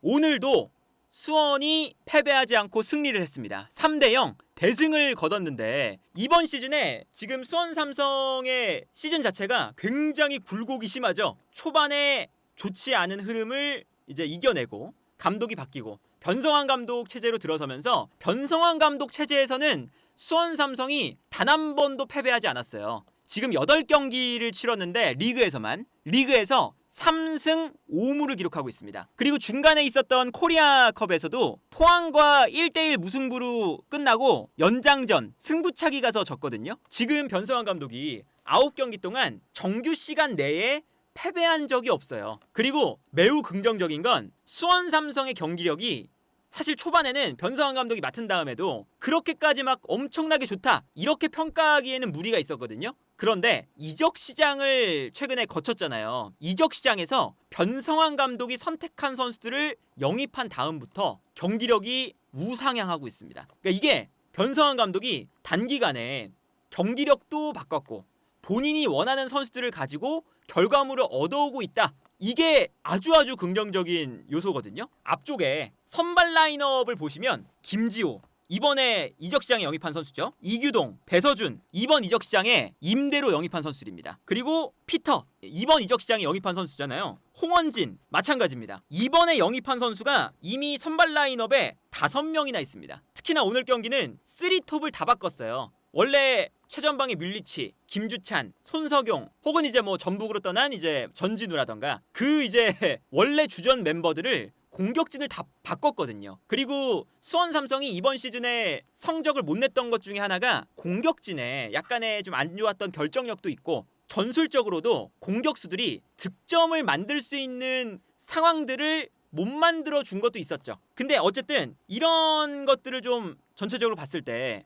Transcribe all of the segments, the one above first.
오늘도 수원이 패배하지 않고 승리를 했습니다. 3대0 대승을 거뒀는데 이번 시즌에 지금 수원 삼성의 시즌 자체가 굉장히 굴곡이 심하죠. 초반에 좋지 않은 흐름을 이제 이겨내고 감독이 바뀌고 변성환 감독 체제로 들어서면서 변성환 감독 체제에서는 수원 삼성이 단 한 번도 패배하지 않았어요. 지금 8경기를 치렀는데 리그에서 3승 5무를 기록하고 있습니다. 그리고 중간에 있었던 코리아컵에서도 포항과 1대1 무승부로 끝나고 연장전 승부차기 가서 졌거든요. 지금 변성환 감독이 9경기 동안 정규 시간 내에 패배한 적이 없어요. 그리고 매우 긍정적인 건 수원 삼성의 경기력이 사실 초반에는 변성환 감독이 맡은 다음에도 그렇게까지 막 엄청나게 좋다 이렇게 평가하기에는 무리가 있었거든요. 그런데 이적 시장을 최근에 거쳤잖아요. 이적 시장에서 변성환 감독이 선택한 선수들을 영입한 다음부터 경기력이 우상향하고 있습니다. 그러니까 이게 변성환 감독이 단기간에 경기력도 바꿨고 본인이 원하는 선수들을 가지고 결과물을 얻어오고 있다. 이게 아주 긍정적인 요소거든요. 앞쪽에 선발 라인업을 보시면 김지호, 이번에 이적시장에 영입한 선수죠. 이규동, 배서준, 이번 이적시장에 임대로 영입한 선수들입니다. 그리고 피터, 이번 이적시장에 영입한 선수잖아요. 홍원진, 마찬가지입니다. 이번에 영입한 선수가 이미 선발 라인업에 5명이나 있습니다. 특히나 오늘 경기는 3톱을 다 바꿨어요. 원래 최전방의 뮬리치, 김주찬, 손석용 혹은 이제 뭐 전북으로 떠난 이제 전진우라던가 그 이제 원래 주전 멤버들을 공격진을 다 바꿨거든요. 그리고 수원 삼성이 이번 시즌에 성적을 못 냈던 것 중에 하나가 공격진에 약간의 좀 안 좋았던 결정력도 있고 전술적으로도 공격수들이 득점을 만들 수 있는 상황들을 못 만들어 준 것도 있었죠. 근데 어쨌든 이런 것들을 좀 전체적으로 봤을 때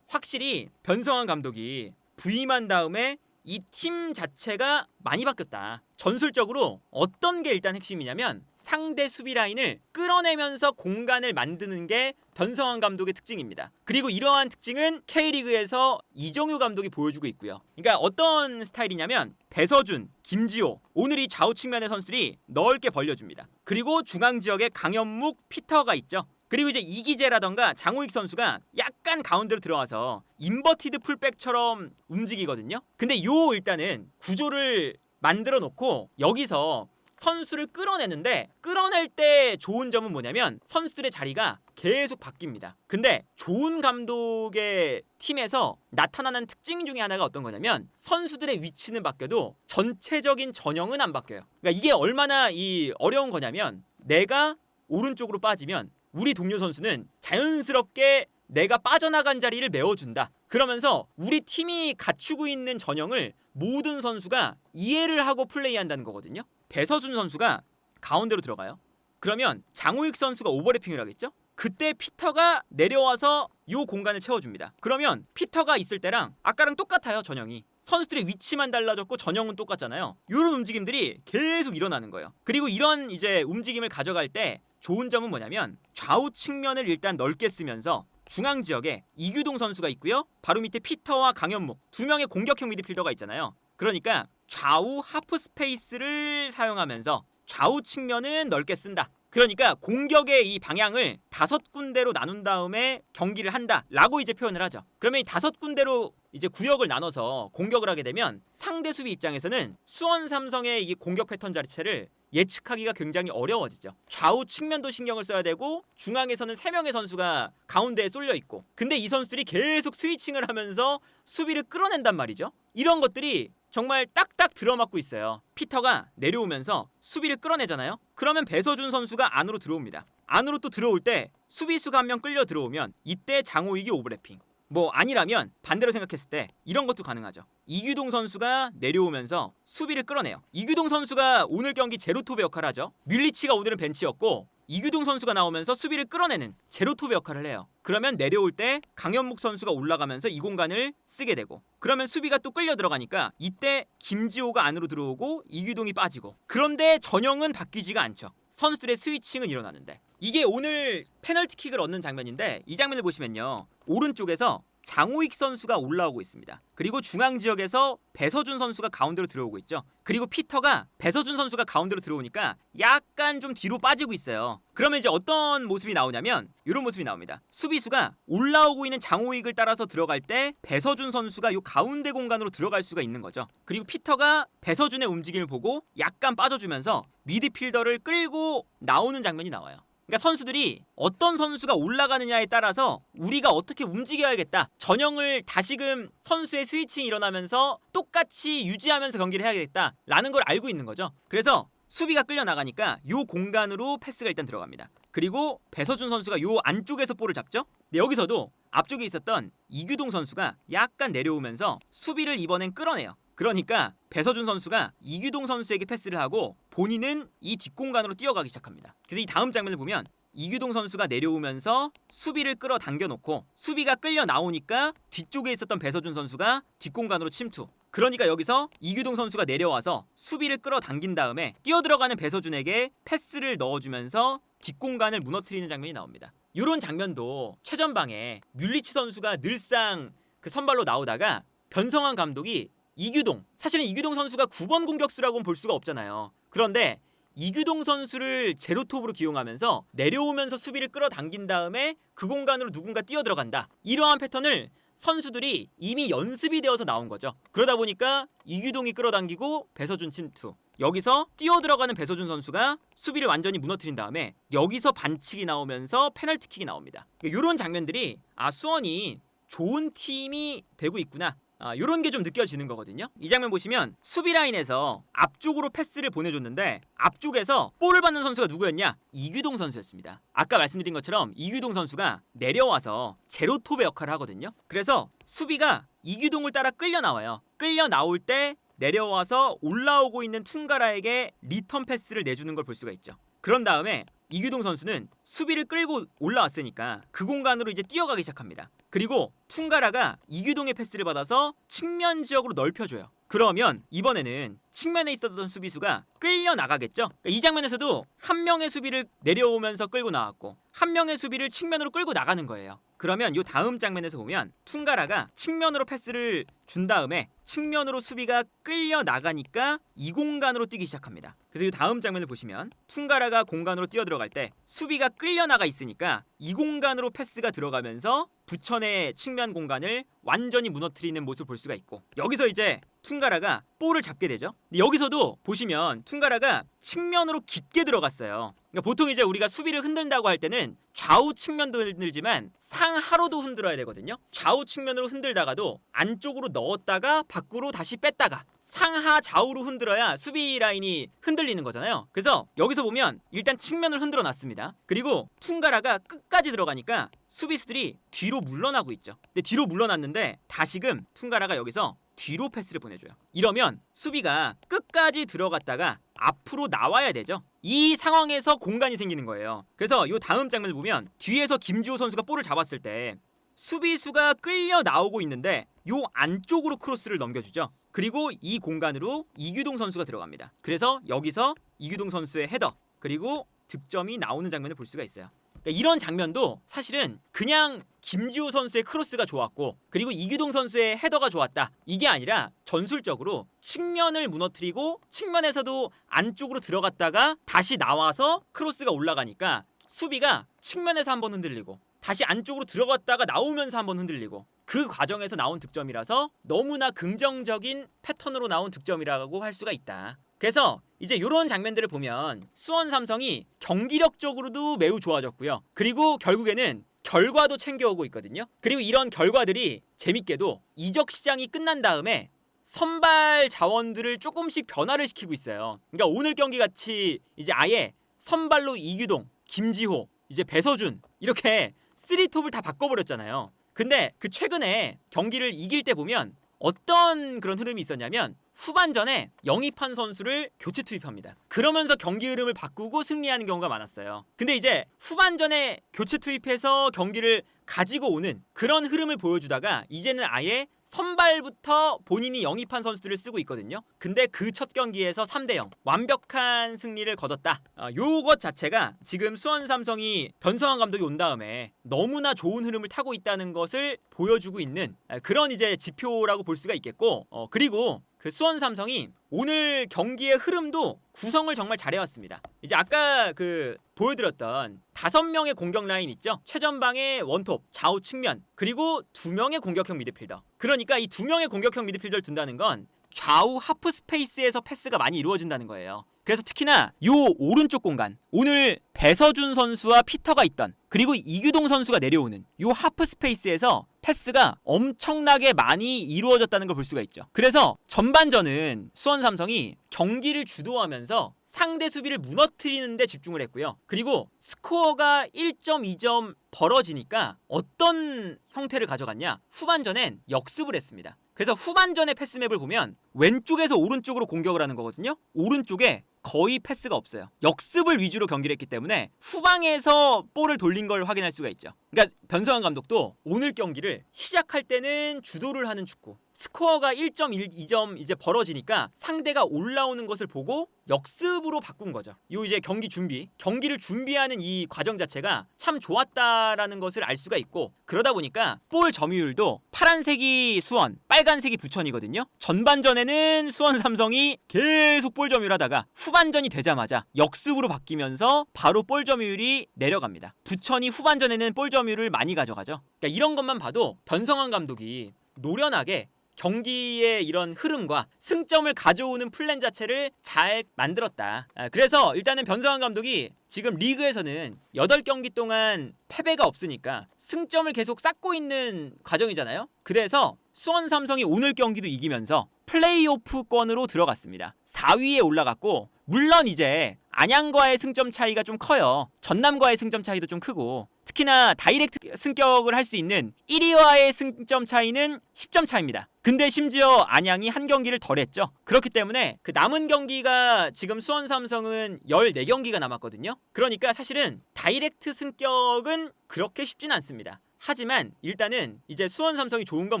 확실히 변성환 감독이 부임한 다음에 이 팀 자체가 많이 바뀌었다. 전술적으로 어떤 게 일단 핵심이냐면 상대 수비 라인을 끌어내면서 공간을 만드는 게 변성환 감독의 특징입니다. 그리고 이러한 특징은 K리그에서 이정효 감독이 보여주고 있고요. 그러니까 어떤 스타일이냐면 배서준, 김지호, 오늘 이 좌우 측면의 선수들이 넓게 벌려줍니다. 그리고 중앙 지역에 강현묵, 피터가 있죠. 그리고 이제 이기재라던가 장우익 선수가 약간 가운데로 들어와서 인버티드 풀백처럼 움직이거든요. 근데 요 일단은 구조를 만들어 놓고 여기서 선수를 끌어내는데 끌어낼 때 좋은 점은 뭐냐면 선수들의 자리가 계속 바뀝니다. 근데 좋은 감독의 팀에서 나타나는 특징 중에 하나가 어떤 거냐면 선수들의 위치는 바뀌어도 전체적인 전형은 안 바뀌어요. 그러니까 이게 얼마나 이 어려운 거냐면 내가 오른쪽으로 빠지면 우리 동료 선수는 자연스럽게 내가 빠져나간 자리를 메워준다. 그러면서 우리 팀이 갖추고 있는 전형을 모든 선수가 이해를 하고 플레이한다는 거거든요. 배서준 선수가 가운데로 들어가요. 그러면 장우익 선수가 오버래핑을 하겠죠? 그때 피터가 내려와서 이 공간을 채워줍니다. 그러면 피터가 있을 때랑 아까랑 똑같아요, 전형이. 선수들의 위치만 달라졌고 전형은 똑같잖아요. 이런 움직임들이 계속 일어나는 거예요. 그리고 이런 이제 움직임을 가져갈 때 좋은 점은 뭐냐면 좌우 측면을 일단 넓게 쓰면서 중앙 지역에 이규동 선수가 있고요. 바로 밑에 피터와 강현묵 2명의 공격형 미드필더가 있잖아요. 그러니까 좌우 하프 스페이스를 사용하면서 좌우 측면은 넓게 쓴다. 그러니까 공격의 이 방향을 5군데로 나눈 다음에 경기를 한다라고 이제 표현을 하죠. 그러면 이 5군데로 이제 구역을 나눠서 공격을 하게 되면 상대 수비 입장에서는 수원 삼성의 이 공격 패턴 자체를 예측하기가 굉장히 어려워지죠. 좌우 측면도 신경을 써야 되고 중앙에서는 3명의 선수가 가운데에 쏠려 있고 근데 이 선수들이 계속 스위칭을 하면서 수비를 끌어낸단 말이죠. 이런 것들이 정말 딱딱 들어맞고 있어요. 피터가 내려오면서 수비를 끌어내잖아요. 그러면 배서준 선수가 안으로 들어옵니다. 안으로 또 들어올 때 수비수가 한 명 끌려 들어오면 이때 장호익이 오버래핑. 뭐 아니라면 반대로 생각했을 때 이런 것도 가능하죠. 이규동 선수가 내려오면서 수비를 끌어내요. 이규동 선수가 오늘 경기 제로톱의 역할을 하죠. 뮬리치가 오늘은 벤치였고 이규동 선수가 나오면서 수비를 끌어내는 제로톱의 역할을 해요. 그러면 내려올 때 강현묵 선수가 올라가면서 이 공간을 쓰게 되고 그러면 수비가 또 끌려 들어가니까 이때 김지호가 안으로 들어오고 이규동이 빠지고 그런데 전형은 바뀌지가 않죠. 선수들의 스위칭은 일어나는데 이게 오늘 페널티킥을 얻는 장면인데 이 장면을 보시면요. 오른쪽에서 장호익 선수가 올라오고 있습니다. 그리고 중앙 지역에서 배서준 선수가 가운데로 들어오고 있죠. 그리고 피터가 배서준 선수가 가운데로 들어오니까 약간 좀 뒤로 빠지고 있어요. 그러면 이제 어떤 모습이 나오냐면 이런 모습이 나옵니다. 수비수가 올라오고 있는 장호익을 따라서 들어갈 때 배서준 선수가 요 가운데 공간으로 들어갈 수가 있는 거죠. 그리고 피터가 배서준의 움직임을 보고 약간 빠져주면서 미드필더를 끌고 나오는 장면이 나와요. 그러니까 선수들이 어떤 선수가 올라가느냐에 따라서 우리가 어떻게 움직여야겠다. 전형을 다시금 선수의 스위칭이 일어나면서 똑같이 유지하면서 경기를 해야겠다라는 걸 알고 있는 거죠. 그래서 수비가 끌려 나가니까 요 공간으로 패스가 일단 들어갑니다. 그리고 배서준 선수가 요 안쪽에서 볼을 잡죠. 근데 여기서도 앞쪽에 있었던 이규동 선수가 약간 내려오면서 수비를 이번엔 끌어내요. 그러니까 배서준 선수가 이규동 선수에게 패스를 하고 본인은 이 뒷공간으로 뛰어가기 시작합니다. 그래서 이 다음 장면을 보면 이규동 선수가 내려오면서 수비를 끌어당겨 놓고 수비가 끌려 나오니까 뒤쪽에 있었던 배서준 선수가 뒷공간으로 침투. 그러니까 여기서 이규동 선수가 내려와서 수비를 끌어당긴 다음에 뛰어들어가는 배서준에게 패스를 넣어주면서 뒷공간을 무너뜨리는 장면이 나옵니다. 이런 장면도 최전방에 뮬리치 선수가 늘상 그 선발로 나오다가 변성환 감독이 이규동, 사실은 이규동 선수가 9번 공격수라고는 볼 수가 없잖아요. 그런데 이규동 선수를 제로톱으로 기용하면서 내려오면서 수비를 끌어당긴 다음에 그 공간으로 누군가 뛰어들어간다. 이러한 패턴을 선수들이 이미 연습이 되어서 나온 거죠. 그러다 보니까 이규동이 끌어당기고 배서준 침투. 여기서 뛰어들어가는 배서준 선수가 수비를 완전히 무너뜨린 다음에 여기서 반칙이 나오면서 페널티킥이 나옵니다. 이런 장면들이 수원이 좋은 팀이 되고 있구나. 요런 게 좀 느껴지는 거거든요. 이 장면 보시면 수비 라인에서 앞쪽으로 패스를 보내줬는데 앞쪽에서 볼을 받는 선수가 누구였냐? 이규동 선수였습니다. 아까 말씀드린 것처럼 이규동 선수가 내려와서 제로톱의 역할을 하거든요. 그래서 수비가 이규동을 따라 끌려 나와요. 끌려 나올 때 내려와서 올라오고 있는 퉁가라에게 리턴 패스를 내주는 걸 볼 수가 있죠. 그런 다음에 이규동 선수는 수비를 끌고 올라왔으니까 그 공간으로 이제 뛰어가기 시작합니다. 그리고 퉁가라가 이규동의 패스를 받아서 측면 지역으로 넓혀줘요. 그러면 이번에는 측면에 있었던 수비수가 끌려 나가겠죠. 그러니까 이 장면에서도 한 명의 수비를 내려오면서 끌고 나왔고 한 명의 수비를 측면으로 끌고 나가는 거예요. 그러면 이 다음 장면에서 보면 퉁가라가 측면으로 패스를 준 다음에 측면으로 수비가 끌려 나가니까 이 공간으로 뛰기 시작합니다. 그래서 이 다음 장면을 보시면 퉁가라가 공간으로 뛰어들어갈 때 수비가 끌려 나가 있으니까 이 공간으로 패스가 들어가면서 부천의 측면 공간을 완전히 무너뜨리는 모습을 볼 수가 있고 여기서 이제 퉁가라가 볼을 잡게 되죠. 근데 여기서도 보시면 퉁가라가 측면으로 깊게 들어갔어요. 그러니까 보통 이제 우리가 수비를 흔든다고 할 때는 좌우 측면도 흔들지만 상하로도 흔들어야 되거든요. 좌우 측면으로 흔들다가도 안쪽으로 넣었다가 밖으로 다시 뺐다가 상하 좌우로 흔들어야 수비 라인이 흔들리는 거잖아요. 그래서 여기서 보면 일단 측면을 흔들어 놨습니다. 그리고 퉁가라가 끝까지 들어가니까 수비수들이 뒤로 물러나고 있죠. 근데 뒤로 물러났는데 다시금 퉁가라가 여기서 뒤로 패스를 보내줘요. 이러면 수비가 끝까지 들어갔다가 앞으로 나와야 되죠. 이 상황에서 공간이 생기는 거예요. 그래서 이 다음 장면을 보면 뒤에서 김주호 선수가 볼을 잡았을 때 수비수가 끌려 나오고 있는데 요 안쪽으로 크로스를 넘겨주죠. 그리고 이 공간으로 이규동 선수가 들어갑니다. 그래서 여기서 이규동 선수의 헤더 그리고 득점이 나오는 장면을 볼 수가 있어요. 그러니까 이런 장면도 사실은 그냥 김지호 선수의 크로스가 좋았고 그리고 이규동 선수의 헤더가 좋았다 이게 아니라 전술적으로 측면을 무너뜨리고 측면에서도 안쪽으로 들어갔다가 다시 나와서 크로스가 올라가니까 수비가 측면에서 한번 흔들리고 다시 안쪽으로 들어갔다가 나오면서 한번 흔들리고 그 과정에서 나온 득점이라서 너무나 긍정적인 패턴으로 나온 득점이라고 할 수가 있다. 그래서 이제 이런 장면들을 보면 수원 삼성이 경기력적으로도 매우 좋아졌고요. 그리고 결국에는 결과도 챙겨오고 있거든요. 그리고 이런 결과들이 재밌게도 이적 시장이 끝난 다음에 선발 자원들을 조금씩 변화를 시키고 있어요. 그러니까 오늘 경기 같이 이제 아예 선발로 이규동, 김지호, 이제 배서준 이렇게 3톱을 다 바꿔버렸잖아요. 근데 그 최근에 경기를 이길 때 보면 어떤 그런 흐름이 있었냐면 후반전에 영입한 선수를 교체 투입합니다. 그러면서 경기 흐름을 바꾸고 승리하는 경우가 많았어요. 근데 이제 후반전에 교체 투입해서 경기를 가지고 오는 그런 흐름을 보여주다가 이제는 아예 선발부터 본인이 영입한 선수들을 쓰고 있거든요. 근데 그 첫 경기에서 3대0 완벽한 승리를 거뒀다. 요것 자체가 지금 수원 삼성이 변성환 감독이 온 다음에 너무나 좋은 흐름을 타고 있다는 것을 보여주고 있는 그런 이제 지표라고 볼 수가 있겠고, 그리고 그 수원 삼성이 오늘 경기의 흐름도 구성을 정말 잘해왔습니다. 이제 아까 그 보여드렸던 5명의 공격 라인 있죠. 최전방의 원톱, 좌우 측면, 그리고 2명의 공격형 미드필더. 그러니까 이 2명의 공격형 미드필더를 둔다는 건 좌우 하프 스페이스에서 패스가 많이 이루어진다는 거예요. 그래서 특히나 요 오른쪽 공간, 오늘 배서준 선수와 피터가 있던, 그리고 이규동 선수가 내려오는 요 하프 스페이스에서 패스가 엄청나게 많이 이루어졌다는 걸 볼 수가 있죠. 그래서 전반전은 수원 삼성이 경기를 주도하면서 상대 수비를 무너뜨리는 데 집중을 했고요. 그리고 스코어가 1점, 2점 벌어지니까 어떤 형태를 가져갔냐? 후반전엔 역습을 했습니다. 그래서 후반전의 패스맵을 보면 왼쪽에서 오른쪽으로 공격을 하는 거거든요. 오른쪽에 거의 패스가 없어요. 역습을 위주로 경기를 했기 때문에 후방에서 볼을 돌린 걸 확인할 수가 있죠. 그러니까 변성환 감독도 오늘 경기를 시작할 때는 주도를 하는 축구, 스코어가 1점, 2점 이제 벌어지니까 상대가 올라오는 것을 보고 역습으로 바꾼 거죠. 요 이제 경기를 준비하는 이 과정 자체가 참 좋았다라는 것을 알 수가 있고, 그러다 보니까 볼 점유율도 파란색이 수원, 빨간색이 부천이거든요. 전반전에는 수원 삼성이 계속 볼 점유율하다가 후반전이 되자마자 역습으로 바뀌면서 바로 볼 점유율이 내려갑니다. 부천이 후반전에는 볼 점유율을 많이 가져가죠. 그러니까 이런 것만 봐도 변성환 감독이 노련하게 경기의 이런 흐름과 승점을 가져오는 플랜 자체를 잘 만들었다. 그래서 일단은 변성환 감독이 지금 리그에서는 8경기 동안 패배가 없으니까 승점을 계속 쌓고 있는 과정이잖아요. 그래서 수원 삼성이 오늘 경기도 이기면서 플레이오프권으로 들어갔습니다. 4위에 올라갔고, 물론 이제 안양과의 승점 차이가 좀 커요. 전남과의 승점 차이도 좀 크고, 특히나 다이렉트 승격을 할 수 있는 1위와의 승점 차이는 10점 차입니다. 근데 심지어 안양이 한 경기를 덜 했죠. 그렇기 때문에 그 남은 경기가 지금 수원 삼성은 14경기가 남았거든요. 그러니까 사실은 다이렉트 승격은 그렇게 쉽진 않습니다. 하지만 일단은 이제 수원 삼성이 좋은 건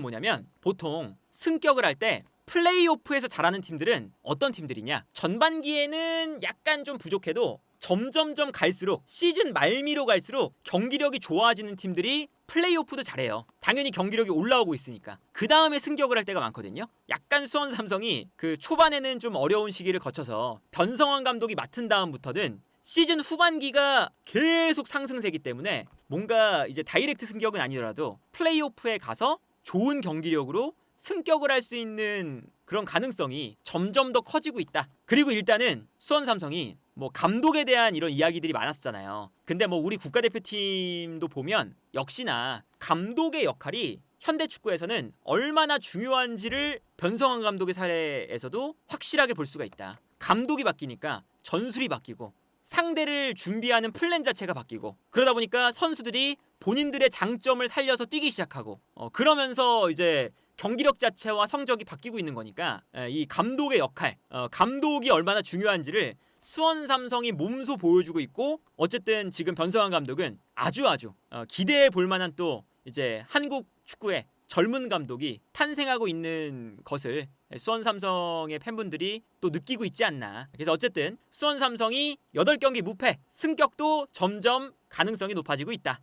뭐냐면, 보통 승격을 할 때 플레이오프에서 잘하는 팀들은 어떤 팀들이냐? 전반기에는 약간 좀 부족해도 점점점 갈수록, 시즌 말미로 갈수록 경기력이 좋아지는 팀들이 플레이오프도 잘해요. 당연히 경기력이 올라오고 있으니까. 그 다음에 승격을 할 때가 많거든요. 약간 수원 삼성이 그 초반에는 좀 어려운 시기를 거쳐서 변성환 감독이 맡은 다음부터는 시즌 후반기가 계속 상승세기 때문에 뭔가 이제 다이렉트 승격은 아니더라도 플레이오프에 가서 좋은 경기력으로 승격을 할 수 있는 그런 가능성이 점점 더 커지고 있다. 그리고 일단은 수원 삼성이 뭐 감독에 대한 이런 이야기들이 많았었잖아요. 근데 뭐 우리 국가대표팀도 보면 역시나 감독의 역할이 현대 축구에서는 얼마나 중요한지를 변성환 감독의 사례에서도 확실하게 볼 수가 있다. 감독이 바뀌니까 전술이 바뀌고 상대를 준비하는 플랜 자체가 바뀌고, 그러다 보니까 선수들이 본인들의 장점을 살려서 뛰기 시작하고, 그러면서 이제 경기력 자체와 성적이 바뀌고 있는 거니까 이 감독의 역할, 감독이 얼마나 중요한지를 수원 삼성이 몸소 보여주고 있고, 어쨌든 지금 변성환 감독은 아주 기대해 볼 만한 또 이제 한국 축구의 젊은 감독이 탄생하고 있는 것을 수원 삼성의 팬분들이 또 느끼고 있지 않나. 그래서 어쨌든 수원 삼성이 8경기 무패, 승격도 점점 가능성이 높아지고 있다.